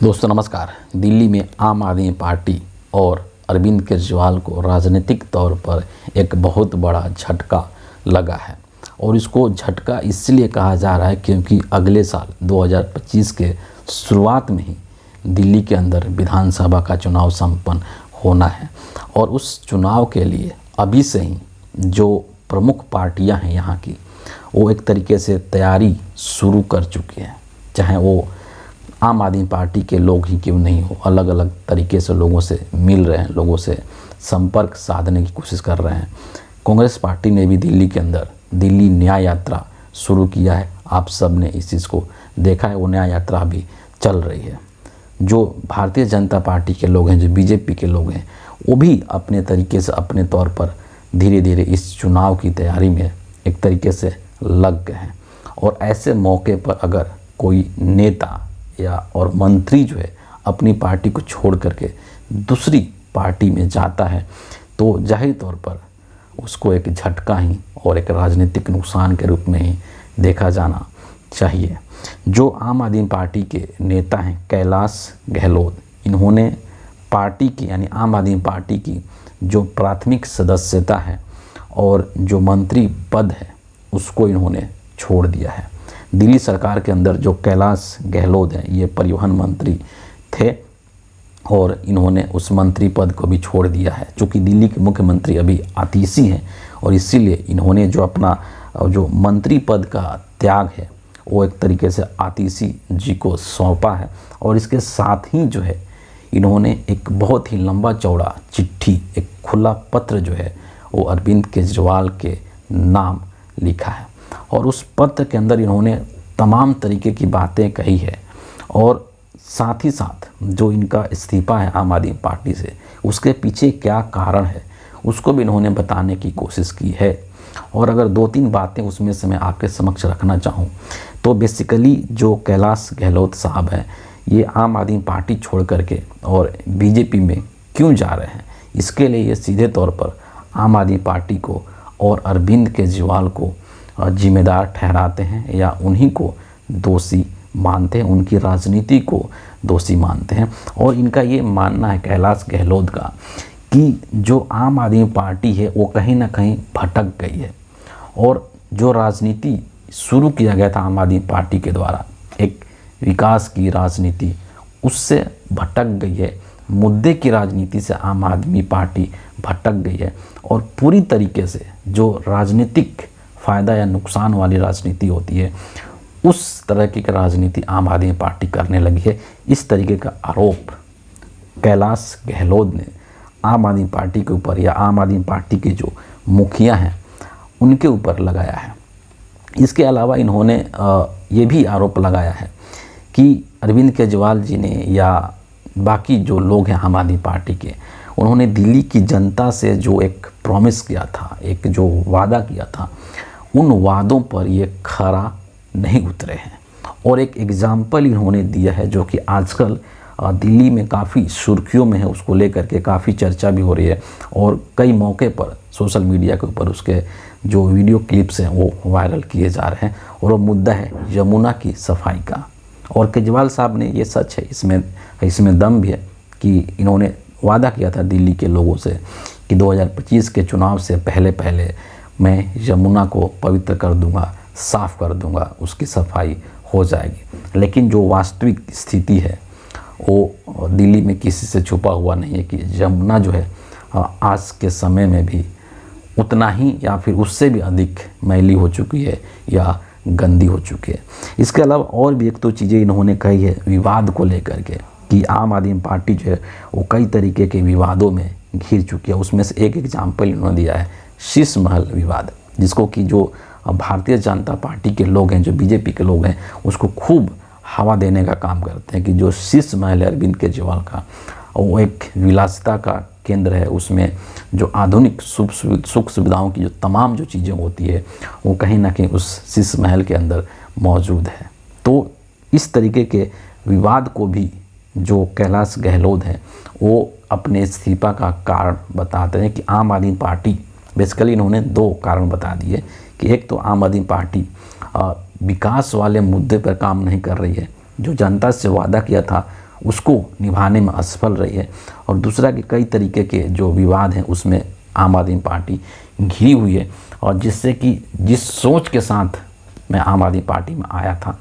दोस्तों नमस्कार। दिल्ली में आम आदमी पार्टी और अरविंद केजरीवाल को राजनीतिक तौर पर एक बहुत बड़ा झटका लगा है और इसको झटका इसलिए कहा जा रहा है क्योंकि अगले साल 2025 के शुरुआत में ही दिल्ली के अंदर विधानसभा का चुनाव संपन्न होना है और उस चुनाव के लिए अभी से ही जो प्रमुख पार्टियां हैं यहाँ की वो एक तरीके से तैयारी शुरू कर चुकी हैं। चाहे वो आम आदमी पार्टी के लोग ही क्यों नहीं हो, अलग अलग तरीके से लोगों से मिल रहे हैं, लोगों से संपर्क साधने की कोशिश कर रहे हैं। कांग्रेस पार्टी ने भी दिल्ली के अंदर दिल्ली न्याय यात्रा शुरू किया है। आप सब ने इस चीज़ को देखा है, वो न्याय यात्रा अभी चल रही है। जो भारतीय जनता पार्टी के लोग हैं, जो बीजेपी के लोग हैं, वो भी अपने तरीके से अपने तौर पर धीरे धीरे इस चुनाव की तैयारी में एक तरीके से लग गए हैं। और ऐसे मौके पर अगर कोई नेता या और मंत्री जो है अपनी पार्टी को छोड़ करके दूसरी पार्टी में जाता है तो जाहिर तौर पर उसको एक झटका ही और एक राजनीतिक नुकसान के रूप में ही देखा जाना चाहिए। जो आम आदमी पार्टी के नेता हैं कैलाश गहलोत, इन्होंने पार्टी की यानी आम आदमी पार्टी की जो प्राथमिक सदस्यता है और जो मंत्री पद है उसको इन्होंने छोड़ दिया है। दिल्ली सरकार के अंदर जो कैलाश गहलोत हैं ये परिवहन मंत्री थे और इन्होंने उस मंत्री पद को भी छोड़ दिया है। चूँकि दिल्ली के मुख्यमंत्री अभी आतिशी हैं और इसीलिए इन्होंने जो अपना जो मंत्री पद का त्याग है वो एक तरीके से आतिशी जी को सौंपा है। और इसके साथ ही जो है इन्होंने एक बहुत ही लंबा चौड़ा चिट्ठी, एक खुला पत्र जो है वो अरविंद केजरीवाल के नाम लिखा है और उस पत्र के अंदर इन्होंने तमाम तरीके की बातें कही है और साथ ही साथ जो इनका इस्तीफ़ा है आम आदमी पार्टी से उसके पीछे क्या कारण है उसको भी इन्होंने बताने की कोशिश की है। और अगर दो तीन बातें उसमें से मैं आपके समक्ष रखना चाहूँ तो बेसिकली जो कैलाश गहलोत साहब हैं ये आम आदमी पार्टी छोड़ करके और बीजेपी में क्यों जा रहे हैं, इसके लिए ये सीधे तौर पर आम आदमी पार्टी को और अरविंद केजरीवाल को जिम्मेदार ठहराते हैं या उन्हीं को दोषी मानते हैं, उनकी राजनीति को दोषी मानते हैं। और इनका ये मानना है कैलाश गहलोत का कि जो आम आदमी पार्टी है वो कहीं ना कहीं भटक गई है और जो राजनीति शुरू किया गया था आम आदमी पार्टी के द्वारा, एक विकास की राजनीति, उससे भटक गई है। मुद्दे की राजनीति से आम आदमी पार्टी भटक गई है और पूरी तरीके से जो राजनीतिक फ़ायदा या नुकसान वाली राजनीति होती है उस तरह की राजनीति आम आदमी पार्टी करने लगी है। इस तरीके का आरोप कैलाश गहलोत ने आम आदमी पार्टी के ऊपर या आम आदमी पार्टी के जो मुखिया हैं उनके ऊपर लगाया है। इसके अलावा इन्होंने ये भी आरोप लगाया है कि अरविंद केजरीवाल जी ने या बाकी जो लोग हैं आम आदमी पार्टी के, उन्होंने दिल्ली की जनता से जो एक प्रॉमिस किया था, एक जो वादा किया था, उन वादों पर ये खरा नहीं उतरे हैं। और एक एग्ज़ाम्पल इन्होंने दिया है जो कि आजकल दिल्ली में काफ़ी सुर्खियों में है, उसको लेकर के काफ़ी चर्चा भी हो रही है और कई मौके पर सोशल मीडिया के ऊपर उसके जो वीडियो क्लिप्स हैं वो वायरल किए जा रहे हैं और वो मुद्दा है यमुना की सफाई का। और केजरीवाल साहब ने, ये सच है, इसमें दम भी है कि इन्होंने वादा किया था दिल्ली के लोगों से कि 2025 के चुनाव से पहले मैं यमुना को पवित्र कर दूंगा, साफ़ कर दूंगा, उसकी सफाई हो जाएगी। लेकिन जो वास्तविक स्थिति है वो दिल्ली में किसी से छुपा हुआ नहीं है कि यमुना जो है आज के समय में भी उतना ही या फिर उससे भी अधिक मैली हो चुकी है या गंदी हो चुकी है। इसके अलावा और भी एक दो चीज़ें इन्होंने कही है विवाद को लेकर के कि आम आदमी पार्टी जो है वो कई तरीके के विवादों में घिर चुकी है। उसमें से एक एग्जाम्पल इन्होंने दिया है शीश महल विवाद, जिसको कि जो भारतीय जनता पार्टी के लोग हैं, जो बीजेपी के लोग हैं, उसको खूब हवा देने का काम करते हैं कि जो शीश महल है अरविंद केजरीवाल का वो एक विलासिता का केंद्र है। उसमें जो आधुनिक सुख सुविधाओं की जो तमाम जो चीज़ें होती है वो कहीं ना कहीं उस शीश महल के अंदर मौजूद है। तो इस तरीके के विवाद को भी जो कैलाश गहलोत हैं वो अपने इस्तीफा का कारण बताते हैं कि आम आदमी पार्टी, बेसिकली इन्होंने दो कारण बता दिए कि एक तो आम आदमी पार्टी विकास वाले मुद्दे पर काम नहीं कर रही है, जो जनता से वादा किया था उसको निभाने में असफल रही है। और दूसरा कि कई तरीके के जो विवाद हैं उसमें आम आदमी पार्टी घिरी हुई है, और जिससे कि जिस सोच के साथ मैं आम आदमी पार्टी में आया था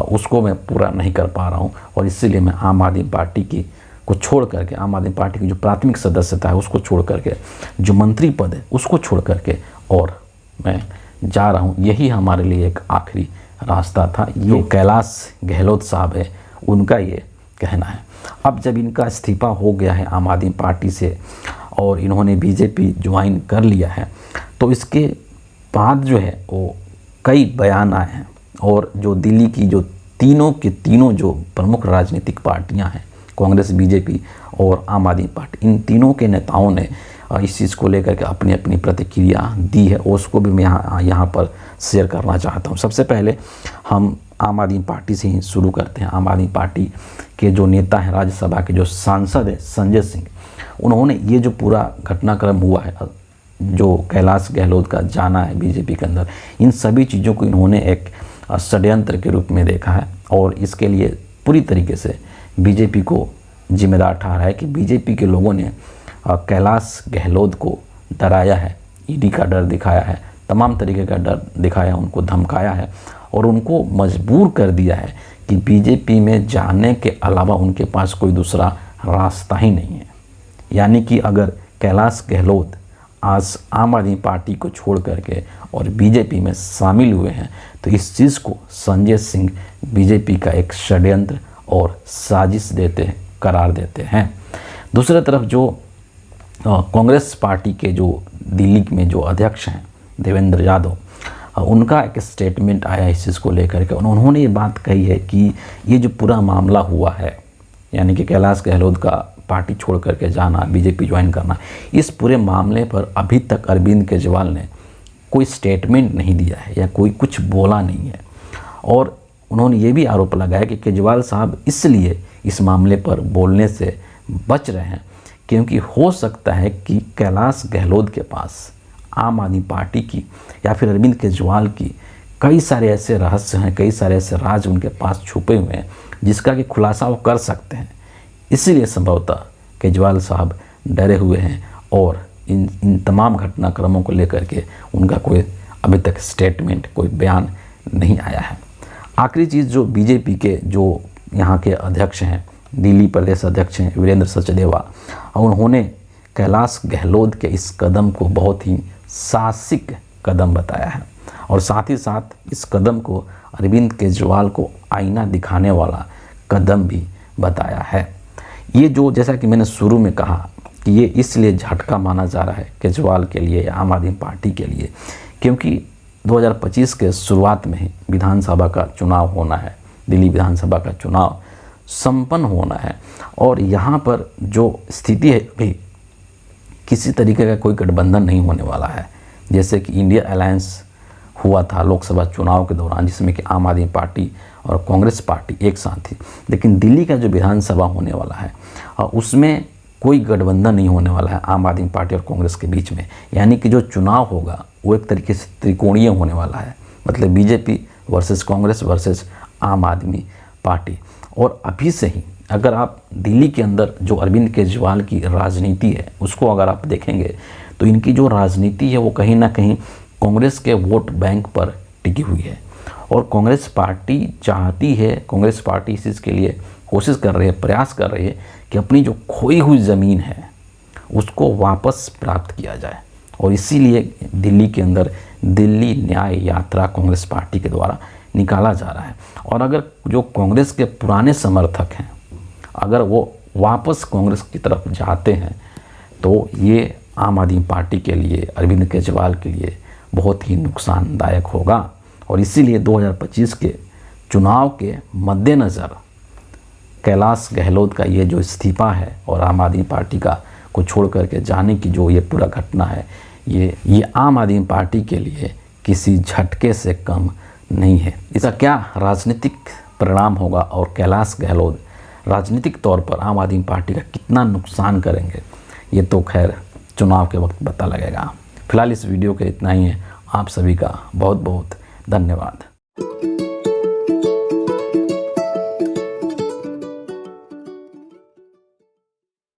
उसको मैं पूरा नहीं कर पा रहा हूँ। और इसीलिए मैं आम आदमी पार्टी की को छोड़ करके, आम आदमी पार्टी की जो प्राथमिक सदस्यता है उसको छोड़ करके, जो मंत्री पद है उसको छोड़ करके और मैं जा रहा हूँ। यही हमारे लिए एक आखिरी रास्ता था। ये कैलाश गहलोत साहब है, उनका ये कहना है। अब जब इनका इस्तीफा हो गया है आम आदमी पार्टी से और इन्होंने बीजेपी ज्वाइन कर लिया है, तो इसके बाद जो है वो कई बयान आए हैं, और जो दिल्ली की जो तीनों के तीनों जो प्रमुख राजनीतिक पार्टियां हैं, कांग्रेस, बीजेपी और आम आदमी पार्टी, इन तीनों के नेताओं ने इस चीज़ को लेकर के अपनी अपनी प्रतिक्रिया दी है, और उसको भी मैं यहाँ पर शेयर करना चाहता हूँ। सबसे पहले हम आम आदमी पार्टी से ही शुरू करते हैं। आम आदमी पार्टी के जो नेता हैं, राज्यसभा के जो सांसद हैं संजय सिंह, उन्होंने ये जो पूरा घटनाक्रम हुआ है, जो कैलाश गहलोत का जाना है बीजेपी के अंदर, इन सभी चीज़ों को इन्होंने एक षड्यंत्र के रूप में देखा है, और इसके लिए पूरी तरीके से बीजेपी को जिम्मेदार ठहरा है कि बीजेपी के लोगों ने कैलाश गहलोत को डराया है, ईडी का डर दिखाया है, तमाम तरीके का डर दिखाया, उनको धमकाया है और उनको मजबूर कर दिया है कि बीजेपी में जाने के अलावा उनके पास कोई दूसरा रास्ता ही नहीं है। यानी कि अगर कैलाश गहलोत आज आम आदमी पार्टी को छोड़ करके और बीजेपी में शामिल हुए हैं, तो इस चीज़ को संजय सिंह बीजेपी का एक षड्यंत्र और साजिश करार देते हैं। दूसरी तरफ जो कांग्रेस पार्टी के जो दिल्ली में जो अध्यक्ष हैं देवेंद्र यादव, उनका एक स्टेटमेंट आया इस चीज़ को लेकर के। उन्होंने ये बात कही है कि ये जो पूरा मामला हुआ है, यानी कि कैलाश गहलोत का पार्टी छोड़ करके जाना, बीजेपी ज्वाइन करना, इस पूरे मामले पर अभी तक अरविंद केजरीवाल ने कोई स्टेटमेंट नहीं दिया है या कोई कुछ बोला नहीं है। और उन्होंने ये भी आरोप लगाया कि केजरीवाल साहब इसलिए इस मामले पर बोलने से बच रहे हैं क्योंकि हो सकता है कि कैलाश गहलोत के पास आम आदमी पार्टी की या फिर अरविंद केजरीवाल की कई सारे ऐसे रहस्य हैं, कई सारे ऐसे राज उनके पास छुपे हुए हैं जिसका कि खुलासा वो कर सकते हैं। इसीलिए संभवतः केजरीवाल साहब डरे हुए हैं और इन तमाम घटनाक्रमों को लेकर के उनका कोई अभी तक स्टेटमेंट, कोई बयान नहीं आया है। आखिरी चीज़, जो बीजेपी के जो यहाँ के अध्यक्ष हैं, दिल्ली प्रदेश अध्यक्ष हैं वीरेंद्र सचदेवा, उन्होंने कैलाश गहलोत के इस कदम को बहुत ही साहसिक कदम बताया है और साथ ही साथ इस कदम को अरविंद केजरीवाल को आईना दिखाने वाला कदम भी बताया है। ये जो, जैसा कि मैंने शुरू में कहा कि ये इसलिए झटका माना जा रहा है केजरीवाल के लिए या आम आदमी पार्टी के लिए क्योंकि 2025 के शुरुआत में ही विधानसभा का चुनाव होना है, दिल्ली विधानसभा का चुनाव संपन्न होना है। और यहाँ पर जो स्थिति है अभी किसी तरीके का कोई गठबंधन नहीं होने वाला है, जैसे कि इंडिया अलायंस हुआ था लोकसभा चुनाव के दौरान, जिसमें कि आम आदमी पार्टी और कांग्रेस पार्टी एक साथ थी। लेकिन दिल्ली का जो विधानसभा होने वाला है उसमें कोई गठबंधन नहीं होने वाला है आम आदमी पार्टी और कांग्रेस के बीच में। यानी कि जो चुनाव होगा वो एक तरीके से त्रिकोणीय होने वाला है, मतलब बीजेपी वर्सेस कांग्रेस वर्सेस आम आदमी पार्टी। और अभी से ही अगर आप दिल्ली के अंदर जो अरविंद केजरीवाल की राजनीति है उसको अगर आप देखेंगे तो इनकी जो राजनीति है वो कहीं ना कहीं कांग्रेस के वोट बैंक पर टिकी हुई है। और कांग्रेस पार्टी चाहती है, कांग्रेस पार्टी इस चीज़ के लिए कोशिश कर रही है, प्रयास कर रही है कि अपनी जो खोई हुई ज़मीन है उसको वापस प्राप्त किया जाए। और इसीलिए दिल्ली के अंदर दिल्ली न्याय यात्रा कांग्रेस पार्टी के द्वारा निकाला जा रहा है। और अगर जो कांग्रेस के पुराने समर्थक हैं अगर वो वापस कांग्रेस की तरफ जाते हैं तो ये आम आदमी पार्टी के लिए, अरविंद केजरीवाल के लिए बहुत ही नुकसानदायक होगा। और इसीलिए 2025 के चुनाव के मद्देनज़र कैलाश गहलोत का ये जो इस्तीफा है और आम आदमी पार्टी का को छोड़ करके जाने की जो ये पूरा घटना है, ये आम आदमी पार्टी के लिए किसी झटके से कम नहीं है। इसका क्या राजनीतिक परिणाम होगा और कैलाश गहलोत राजनीतिक तौर पर आम आदमी पार्टी का कितना नुकसान करेंगे, ये तो खैर चुनाव के वक्त पता लगेगा। फिलहाल इस वीडियो के इतना ही है। आप सभी का बहुत बहुत धन्यवाद।